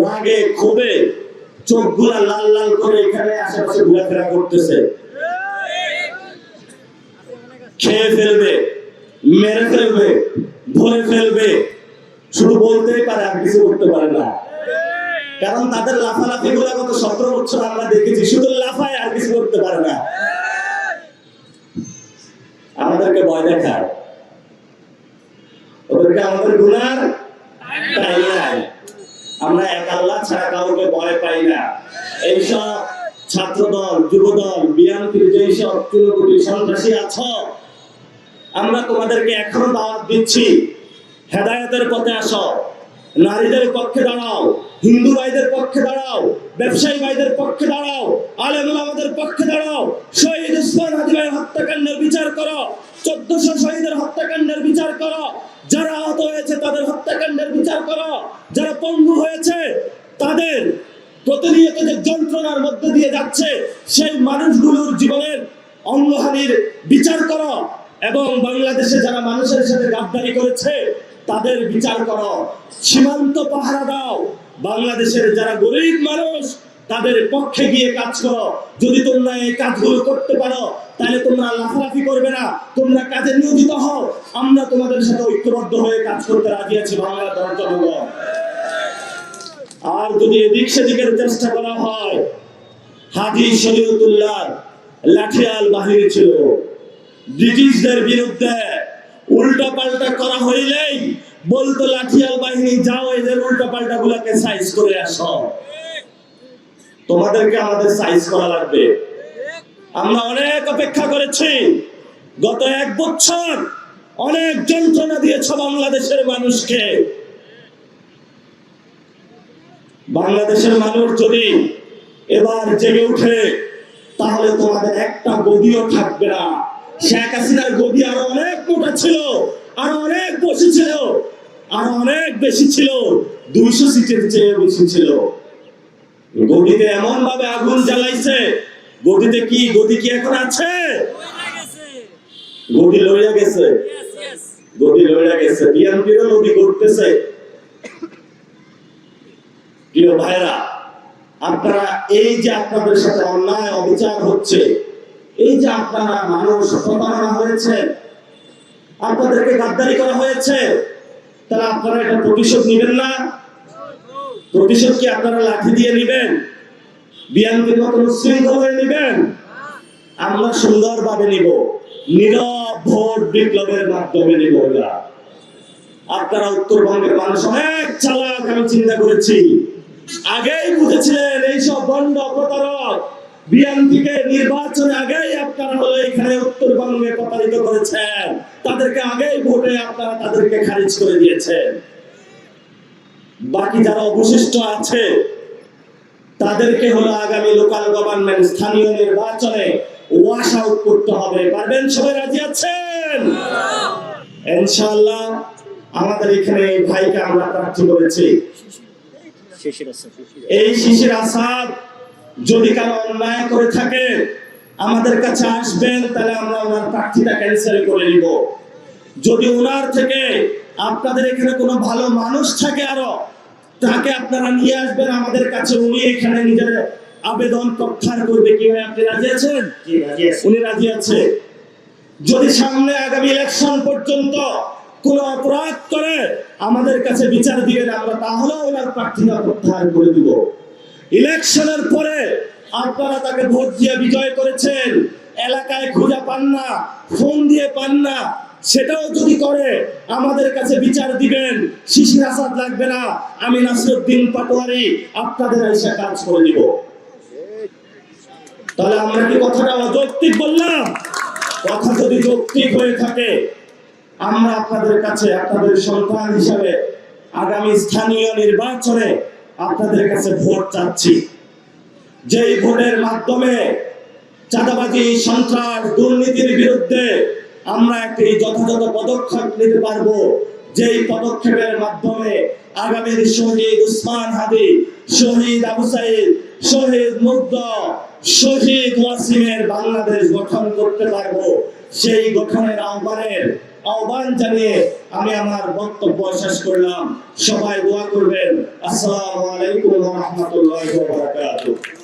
রাগে ক্ষোভে চোখগুলা লাল লাল করে এখানে আশেপাশে ঘোরাফেরা করতেছে। খেয়ে ফেলবে, মেরে ফেলবে, ধরে ফেলবে, শুধু বলতেই পারে, আর কিছু করতে পারে না। কারণ তাদের লাফালাফি গুলা গত 17 বছর আমরা দেখেছি, শুধু লাফায়, আর কিছু করতে পারে না। আমাদেরকে ভয় দেখায়, ওদেরকে আমাদের গুনার তাই নাই। আমরা এক আল্লাহ ছাড়া কাউকে ভয় পাই না। এইসব ছাত্রদল, যুবদল, বিএনপির যেসব চুলকুটি সন্ত্রাসী আছো, আমরা তোমাদেরকে এখনো দাওয়াত দিচ্ছি, হেদায়েতের পথে আসো, নারীদের পক্ষে দাঁড়াও, হিন্দু ভাইদের পক্ষে দাঁড়াও, ব্যবসায়ী ভাইদের পক্ষে দাঁড়াও, আলেম ওলামাদের পক্ষে দাঁড়াও। শহীদ উসমান হাদি ভাইয়ের হত্যাকাণ্ডের বিচার করো, 1400 শহীদের হত্যাকাণ্ডের বিচার করো, যারা আহত হয়েছে তাদের হত্যাকাণ্ডের বিচার করো, যারা পঙ্গু হয়েছে তাদের প্রতিনিয়ত যে যন্ত্রণার মধ্যে দিয়ে যাচ্ছে সেই মানুষগুলোর জীবনের অঙ্গহানির বিচার করো, এবং বাংলাদেশে যারা মানুষের সাথে গাদ্দারি করেছে তাদের বিচার করো। সীমান্ত পাহারা দাও, বাংলাদেশের যারা গরিব মানুষ তাদের পক্ষে গিয়ে কাজ করো। যদি তোমরা এই কাজগুলো করতে পারো তাহলে তোমরা লাফালাফি করবে না, তোমরা কাজে নিয়োজিত হও। আমরা তোমাদের সাথে ঐক্যবদ্ধ হয়ে কাজ করতে রাজি আছি বাংলার জনগণ। আর যদি এদিক সেদিকের চেষ্টা করা হয়, হাজী শরীয়তুল্লাহ লাঠিয়াল বাহিনী ছিল, ব্রিটিশদের বিরুদ্ধে উল্টা পাল্টা করা হইলেই বলতো লাঠিয়াল বাহিনী, যাও এদের উল্টা পাল্টা গুলাকে সাইজ করে আসো। তোমাদেরকে আমাদের সাইজ করা লাগবে। আমরা অনেক অপেক্ষা করেছি, গত 1 বছর অনেক যন্ত্রণা দিয়েছ বাংলাদেশের মানুষকে। বাংলাদেশের মানুষ যদি এবার জেগে উঠে তাহলে তোমাদের একটা গদিও থাকবে না। শেখ হাসিনার গদি আরো অনেক মোটা ছিল, আরো অনেক বেশি ছিল, আরো অনেক বেশি ছিল, 200 সিটের চেয়ে বেশি ছিল। গদিতে এমন ভাবে আগুন জ্বালাইছে, গদি কি এখন আছে? গদি লইয়া গেছে, গদি লইয়া গেছে। বিএনপিরও নদী করতেছে। প্রিয় ভাইরা, আপনারা এই যে আপনাদের সাথে অন্যায় অবিচার হচ্ছে, এই যে আপনারা মানুষ প্রতারণা হয়েছে, আপনাদেরকে গাদ্দারি করা হয়েছে, তাহলে আপনারা এটা প্রতিশোধ নেবেন না? প্রতিশোধ কি আপনারা লাঠি দিয়ে নেবেন? বিএনপির মতো উচ্ছৃঙ্খল হয়ে নেবেন? আমরা সুন্দরভাবে নিব, নীরব ভোট বিপ্লবের মাধ্যমে নিব। আপনারা উত্তরবঙ্গের মানুষ অনেক চালাক, আমি চিন্তা করেছি। আগেই বুঝেছিলেন এইসব বন্ড প্রতারক বিএনপিকে নির্বাচনে আগেই আপনারা হলো এখানে উত্তরবঙ্গে প্রতারিত করেছেন, তাদেরকে আগেই ভোটে আপনারা তাদেরকে খারিজ করে দিয়েছেন। বাকি যারা অবশিষ্ট আছে তাদেরকে হলো আগামী লোকাল গভর্নমেন্ট, স্থানীয় নির্বাচনে ওয়াশ আউট করতে হবে। পারবেন? সবাই রাজি আছেন? ইনশাআল্লাহ আমাদের এখানে এই ভাইকে আমরা প্রার্থী করেছি, এই শিশির আসাদ। যদি কারো অন্যায় করে থাকে আমাদের কাছে আসবেন, তাহলে আমরা ওনার প্রার্থীটা ক্যান্সেল করে নিব। যদি ওনার থেকে আপনাদের এখানে কোনো ভালো মানুষ থাকে আরো, তাকে আপনারা নিয়ে আসবেন আমাদের কাছে, উনি এখানে নিজের আবেদন প্রত্যাহার করবে। কি ভাই, আপনি রাজি আছেন? উনি রাজি আছে। যদি সামনে আগামী ইলেকশন পর্যন্ত কোন অপরাধ করে আমাদের কাছে বিচার দিবেন, আমরা তাহলে ওনার প্রার্থীতা প্রত্যাহার করে দিব। ইলেকশনের পরে আপনারা তাকে ভোট দিয়ে বিজয় করেছেন, এলাকায় খুঁজে পান না, ফোন দিয়ে পান না, সেটাও যদি করে আমাদের কাছে বিচার দিবেন। শিশির আসাদ লাগবে না, আমি নাসিরউদ্দিন পাটোয়ারি আপনাদের এসে কাজ করে দিব। তাহলে আমরা কি কথাটা অযৌক্তিক বললাম? কথা যদি যৌক্তিক হয়ে থাকে, আমরা আপনাদের কাছে আপনাদের সন্তান হিসাবে আগামী স্থানীয় নির্বাচনে আপনাদের কাছে ভোট চাচ্ছি। যেই ভোটের মাধ্যমে চাঁদাবাজি, সন্ত্রাস, দুর্নীতির বিরুদ্ধে আমরা একটি যথাযথ পদক্ষেপ নিতে পারবো, যেই পদক্ষেপের মাধ্যমে আগামীর শহীদ উসমান হাদি, শহীদ আবু সাইদ, শহীদ মুগ্ধ, শহীদ ওয়াসিমের বাংলাদেশ গঠন করতে পারবো। সেই গঠনের আহ্বানের আহ্বান জানিয়ে আমি আমার বক্তব্য শেষ করলাম। সবাই দোয়া করবেন। আসসালামু আলাইকুম ওয়া রাহমাতুল্লাহি ওয়া বারাকাতুহু।